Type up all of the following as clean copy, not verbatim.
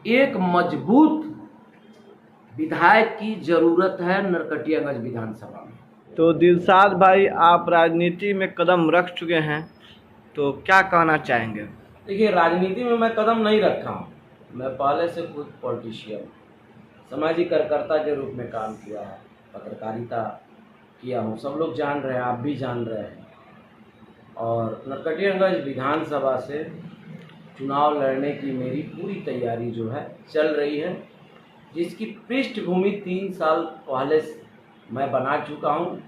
एक मजबूत विधायक की जरूरत है नरकटियागंज विधानसभा में। तो दिलशाद भाई, आप राजनीति में कदम रख चुके हैं, तो क्या कहना चाहेंगे? देखिए, राजनीति में मैं कदम नहीं रखा हूँ। मैं पहले से खुद पॉलिटिशियन, सामाजिक कार्यकर्ता के रूप में काम किया है, पत्रकारिता किया हूँ, सब लोग जान रहे हैं, आप भी जान रहे हैं। और नरकटियागंज विधानसभा से चुनाव लड़ने की मेरी पूरी तैयारी जो है चल रही है, जिसकी पृष्ठभूमि 3 साल पहले मैं बना चुका हूँ,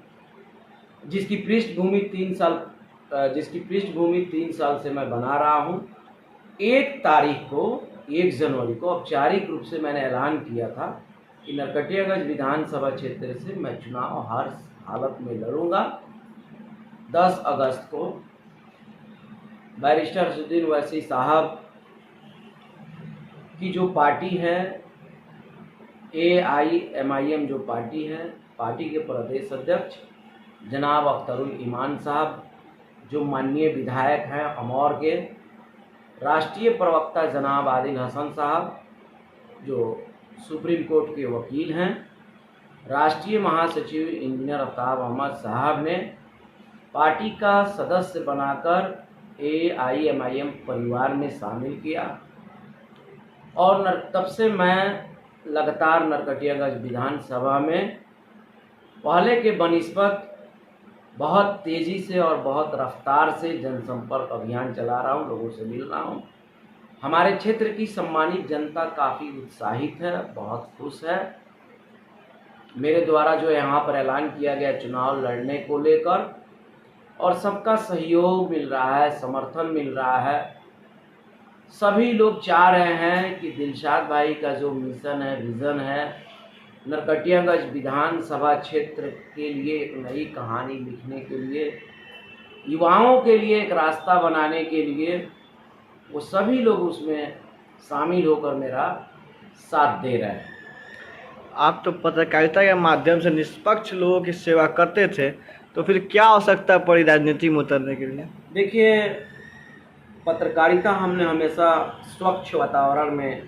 जिसकी पृष्ठभूमि 3 साल से मैं बना रहा हूँ। 1 जनवरी को औपचारिक रूप से मैंने ऐलान किया था कि नरकटियागंज विधानसभा क्षेत्र से मैं चुनाव हर हालत में लड़ूंगा। 10 अगस्त को बैरिस्टर असदुद्दीन ओवैसी साहब की जो पार्टी है, AIMIM जो पार्टी है, पार्टी के प्रदेश अध्यक्ष जनाब अख्तरुल ईमान साहब, जो माननीय विधायक हैं अमौर के, राष्ट्रीय प्रवक्ता जनाब आदिल हसन साहब, जो सुप्रीम कोर्ट के वकील हैं, राष्ट्रीय महासचिव इंजीनियर आफ्ताब अहमद साहब ने पार्टी का सदस्य बनाकर AIMIM परिवार में शामिल किया। और तब से मैं लगातार नरकटियागंज विधानसभा में पहले के बनिस्बत बहुत तेज़ी से और बहुत रफ्तार से जनसंपर्क अभियान चला रहा हूँ, लोगों से मिल रहा हूँ। हमारे क्षेत्र की सम्मानित जनता काफ़ी उत्साहित है, बहुत खुश है। मेरे द्वारा जो यहाँ पर ऐलान किया गया चुनाव लड़ने को लेकर, और सबका सहयोग मिल रहा है, समर्थन मिल रहा है। सभी लोग चाह रहे हैं कि दिलशाद भाई का जो मिशन है, विज़न है, नरकटियागंज विधानसभा क्षेत्र के लिए एक नई कहानी लिखने के लिए, युवाओं के लिए एक रास्ता बनाने के लिए, वो सभी लोग उसमें शामिल होकर मेरा साथ दे रहे हैं। आप तो पत्रकारिता के माध्यम से निष्पक्ष लोगों की सेवा करते थे, तो फिर क्या आवश्यकता पड़ी राजनीति में उतरने के लिए? देखिए, पत्रकारिता हमने हमेशा स्वच्छ वातावरण में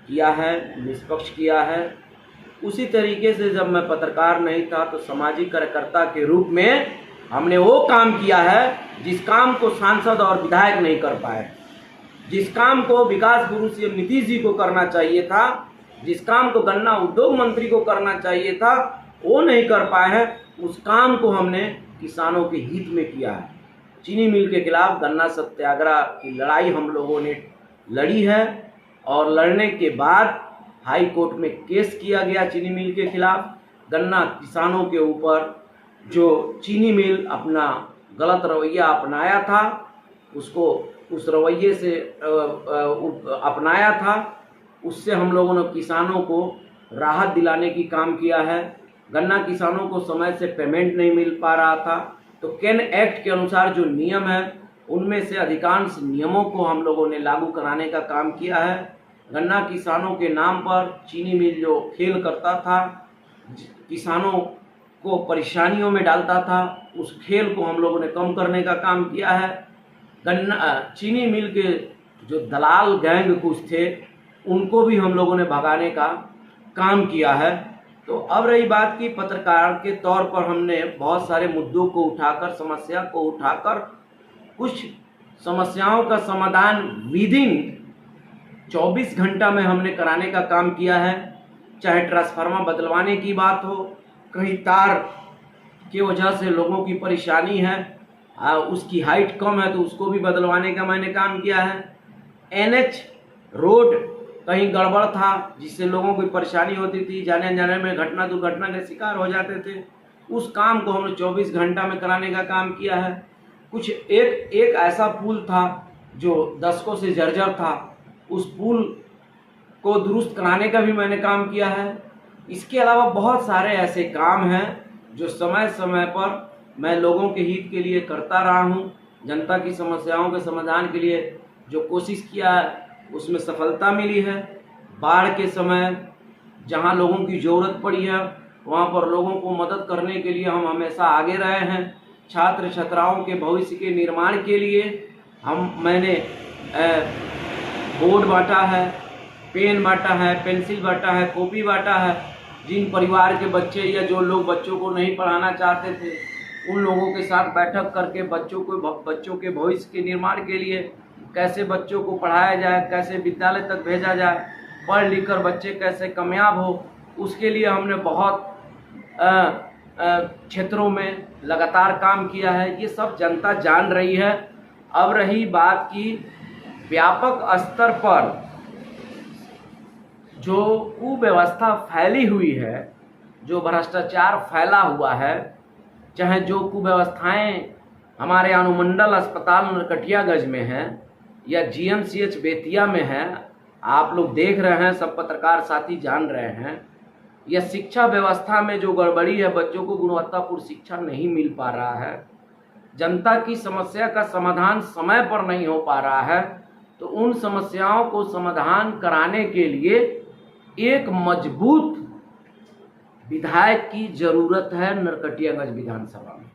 किया है, निष्पक्ष किया है। उसी तरीके से जब मैं पत्रकार नहीं था तो सामाजिक कार्यकर्ता के रूप में हमने वो काम किया है जिस काम को सांसद और विधायक नहीं कर पाए, जिस काम को विकास गुरु सी नीतीश जी को करना चाहिए था, जिस काम को गन्ना उद्योग मंत्री को करना चाहिए था, वो नहीं कर पाए हैं। उस काम को हमने किसानों के हित में किया है। चीनी मिल के खिलाफ गन्ना सत्याग्रह की लड़ाई हम लोगों ने लड़ी है, और लड़ने के बाद हाई कोर्ट में केस किया गया चीनी मिल के खिलाफ। गन्ना किसानों के ऊपर जो चीनी मिल अपना गलत रवैया अपनाया था, उसको उस रवैये से अपनाया था, उससे हम लोगों ने किसानों को राहत दिलाने की काम किया है। गन्ना किसानों को समय से पेमेंट नहीं मिल पा रहा था, तो कैन एक्ट के अनुसार जो नियम है उनमें से अधिकांश नियमों को हम लोगों ने लागू कराने का काम किया है। गन्ना किसानों के नाम पर चीनी मिल जो खेल करता था, किसानों को परेशानियों में डालता था, उस खेल को हम लोगों ने कम करने का काम किया है। चीनी मिल के जो दलाल गैंग कुछ थे उनको भी हम लोगों ने भगाने का काम किया है। तो अब रही बात की पत्रकार के तौर पर हमने बहुत सारे मुद्दों को उठाकर, समस्या को उठाकर, कुछ समस्याओं का समाधान विदिन 24 घंटा में हमने कराने का काम किया है। चाहे ट्रांसफार्मर बदलवाने की बात हो, कहीं तार की वजह से लोगों की परेशानी है, उसकी हाइट कम है तो उसको भी बदलवाने का मैंने काम किया है। NH रोड कहीं गड़बड़ था जिससे लोगों को परेशानी होती थी, जाने जाने में घटना दुर्घटना के शिकार हो जाते थे, उस काम को हमने 24 घंटा में कराने का काम किया है। कुछ एक ऐसा पुल था जो दशकों से जर्जर था, उस पुल को दुरुस्त कराने का भी मैंने काम किया है। इसके अलावा बहुत सारे ऐसे काम हैं जो समय समय पर मैं लोगों के हित के लिए करता रहा हूं। जनता की समस्याओं के समाधान के लिए जो कोशिश किया है उसमें सफलता मिली है। बाढ़ के समय जहां लोगों की ज़रूरत पड़ी है वहां पर लोगों को मदद करने के लिए हम हमेशा आगे रहे हैं। छात्र छात्राओं के भविष्य के निर्माण के लिए मैंने बोर्ड बांटा है, पेन बांटा है, पेंसिल बांटा है, कॉपी बांटा है। जिन परिवार के बच्चे या जो लोग बच्चों को नहीं पढ़ाना चाहते थे, उन लोगों के साथ बैठक करके बच्चों के भविष्य के निर्माण के लिए कैसे बच्चों को पढ़ाया जाए, कैसे विद्यालय तक भेजा जाए, पढ़ लिख कर बच्चे कैसे कामयाब हो, उसके लिए हमने बहुत क्षेत्रों में लगातार काम किया है। ये सब जनता जान रही है। अब रही बात की व्यापक स्तर पर जो कुव्यवस्था फैली हुई है, जो भ्रष्टाचार फैला हुआ है, चाहे जो कुव्यवस्थाएं हमारे अनुमंडल अस्पताल नरकटियागंज में हैं या जीएमसीएच बेतिया में है, आप लोग देख रहे हैं, सब पत्रकार साथी जान रहे हैं। या शिक्षा व्यवस्था में जो गड़बड़ी है, बच्चों को गुणवत्तापूर्ण शिक्षा नहीं मिल पा रहा है, जनता की समस्या का समाधान समय पर नहीं हो पा रहा है, तो उन समस्याओं को समाधान कराने के लिए एक मजबूत विधायक की जरूरत है नरकटियागंज विधानसभा में।